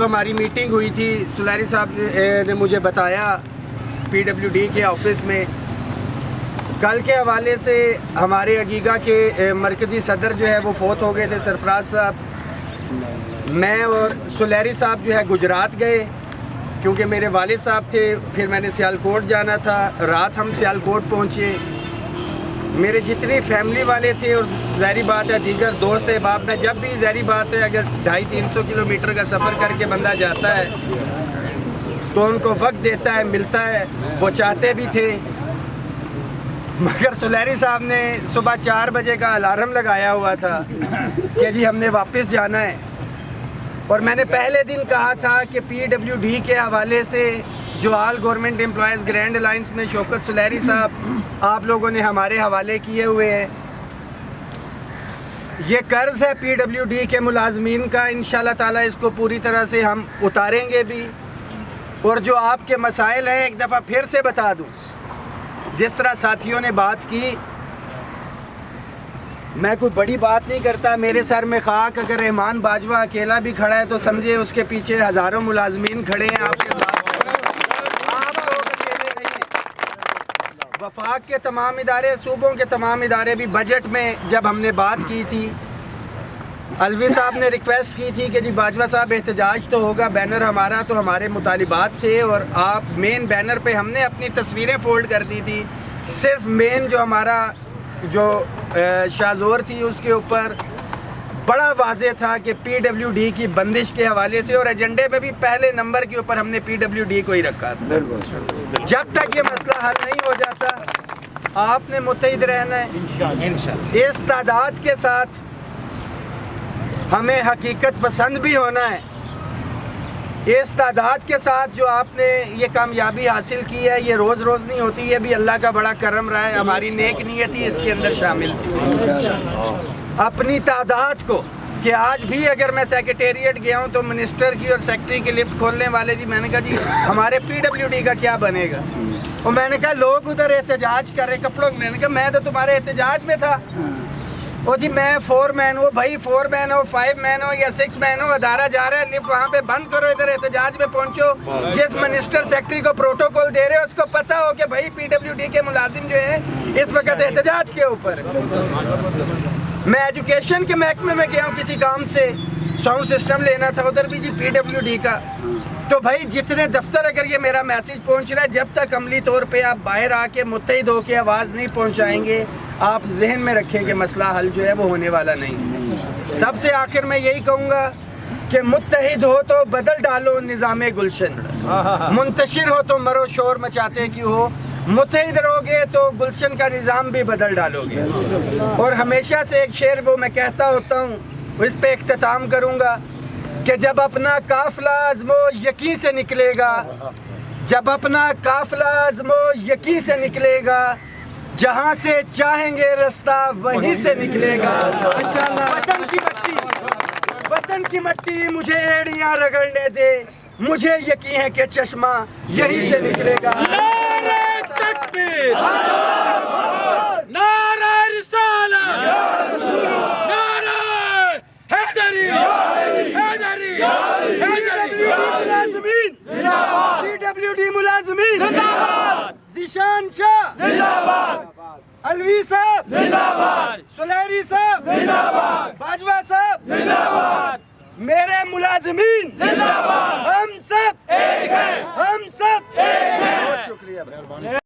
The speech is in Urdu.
ہماری میٹنگ ہوئی تھی، سلیری صاحب نے مجھے بتایا پی ڈبلیو ڈی کے آفس میں، کل کے حوالے سے ہمارے عگیگہ کے مرکزی صدر جو ہے وہ فوت ہو گئے تھے سرفراز صاحب۔ میں اور سلیری صاحب جو ہے گجرات گئے کیونکہ میرے والد صاحب تھے، پھر میں نے سیالکوٹ جانا تھا، رات ہم سیالکوٹ پہنچے۔ میرے جتنے فیملی والے تھے اور ظاہری بات ہے دیگر دوست احباب میں، جب بھی ظاہری بات ہے اگر 250-300 کلومیٹر کا سفر کر کے بندہ جاتا ہے تو ان کو وقت دیتا ہے، ملتا ہے، وہ چاہتے بھی تھے، مگر سلیری صاحب نے صبح 4 بجے کا الارم لگایا ہوا تھا کہ جی ہم نے واپس جانا ہے۔ اور میں نے پہلے دن کہا تھا کہ پی ڈبلیو ڈی کے حوالے سے جو آل گورنمنٹ امپلائیز گرینڈ الائنس میں شوکت سلیری صاحب آپ لوگوں نے ہمارے حوالے کیے ہوئے ہیں، یہ قرض ہے پی ڈبلیو ڈی کے ملازمین کا، انشاءاللہ تعالی اس کو پوری طرح سے ہم اتاریں گے بھی۔ اور جو آپ کے مسائل ہیں ایک دفعہ پھر سے بتا دوں، جس طرح ساتھیوں نے بات کی، میں کوئی بڑی بات نہیں کرتا، میرے سر میں خاک، اگر رحمان باجوہ اکیلا بھی کھڑا ہے تو سمجھے اس کے پیچھے ہزاروں ملازمین کھڑے ہیں آپ کے ساتھ، آپ لوگ اکیلے نہیں ہیں۔ وفاق کے تمام ادارے، صوبوں کے تمام ادارے بھی بجٹ میں جب ہم نے بات کی تھی، الوی صاحب نے ریکویسٹ کی تھی کہ جی باجوہ صاحب احتجاج تو ہوگا، بینر ہمارا تو ہمارے مطالبات تھے، اور آپ مین بینر پہ ہم نے اپنی تصویریں فولڈ کر دی تھی، صرف مین جو ہمارا جو شاہزور تھی اس کے اوپر بڑا واضح تھا کہ پی ڈبلیو ڈی کی بندش کے حوالے سے، اور ایجنڈے پہ بھی پہلے نمبر کے اوپر ہم نے پی ڈبلیو ڈی کو ہی رکھا تھا۔ جب تک یہ مسئلہ حل نہیں ہو جاتا آپ نے متحد رہنا ہے، اس تعداد کے ساتھ ہمیں حقیقت پسند بھی ہونا ہے، اس تعداد کے ساتھ جو آپ نے یہ کامیابی حاصل کی ہے یہ روز روز نہیں ہوتی، یہ بھی اللہ کا بڑا کرم رہا ہے، ہماری نیک نیتی اس کے اندر شامل تھی۔ اپنی تعداد کو کہ آج بھی اگر میں سیکریٹریٹ گیا ہوں تو منسٹر کی اور سیکٹری کی لفٹ کھولنے والے جی، میں نے کہا جی ہمارے پی ڈبلیو ڈی کا کیا بنے گا، اور میں نے کہا لوگ ادھر احتجاج کر رہے کپڑوں، میں نے کہا میں تو تمہارے احتجاج میں تھا، او جی میں 4 مین ہوں، بھائی 4 مین ہو، 5 مین ہو یا 6 مین ہو، ادارہ جا رہا ہے لفٹ وہاں پہ بند کرو، ادھر احتجاج میں پہنچو۔ جس منسٹر سیکٹری کو پروٹوکول دے رہے ہو اس کو پتا ہو کہ بھائی پی ڈبلیو ڈی کے ملازم جو ہیں اس وقت احتجاج کے اوپر۔ میں ایجوکیشن کے محکمے میں گیا ہوں کسی کام سے، ساؤنڈ سسٹم لینا تھا، ادھر بھی جی پی ڈبلیو ڈی کا۔ تو بھائی جتنے دفتر اگر یہ میرا میسیج پہنچ رہا ہے، جب تک عملی طور پہ آپ باہر آ کے متحد ہو کے آواز نہیں پہنچائیں گے، آپ ذہن میں رکھیں کہ مسئلہ حل جو ہے وہ ہونے والا نہیں۔ سب سے آخر میں یہی کہوں گا کہ متحد ہو تو بدل ڈالو نظام گلشن، منتشر ہو تو مرو شور مچاتے کیوں ہو، متحد رہو گے تو گلشن کا نظام بھی بدل ڈالو گے۔ اور ہمیشہ سے ایک شعر وہ میں کہتا ہوتا ہوں، اس پہ اختتام کروں گا کہ جب اپنا قافلہ عزم و یقین سے نکلے گا، جب اپنا قافلہ عزم و یقین سے نکلے گا، جہاں سے چاہیں گے رستہ وہیں سے نکلے گا۔ وطن کی مٹی مجھے ایڑیاں رگڑنے دے، مجھے یقین ہے کہ چشمہ یہیں سے نکلے گا۔ نعرہ تکبیر، نعرہ رسالت، نعرہ حیدری، حیدری، ملازمین پی ڈبلیو ڈی ملازمین، ذیشان شاہ، الوی صاحب، سلیری صاحب، باجوہ صاحب، میرے ملازمین، ہم سب ایک ہیں، ہم سب ایک ہیں۔ بہت شکریہ۔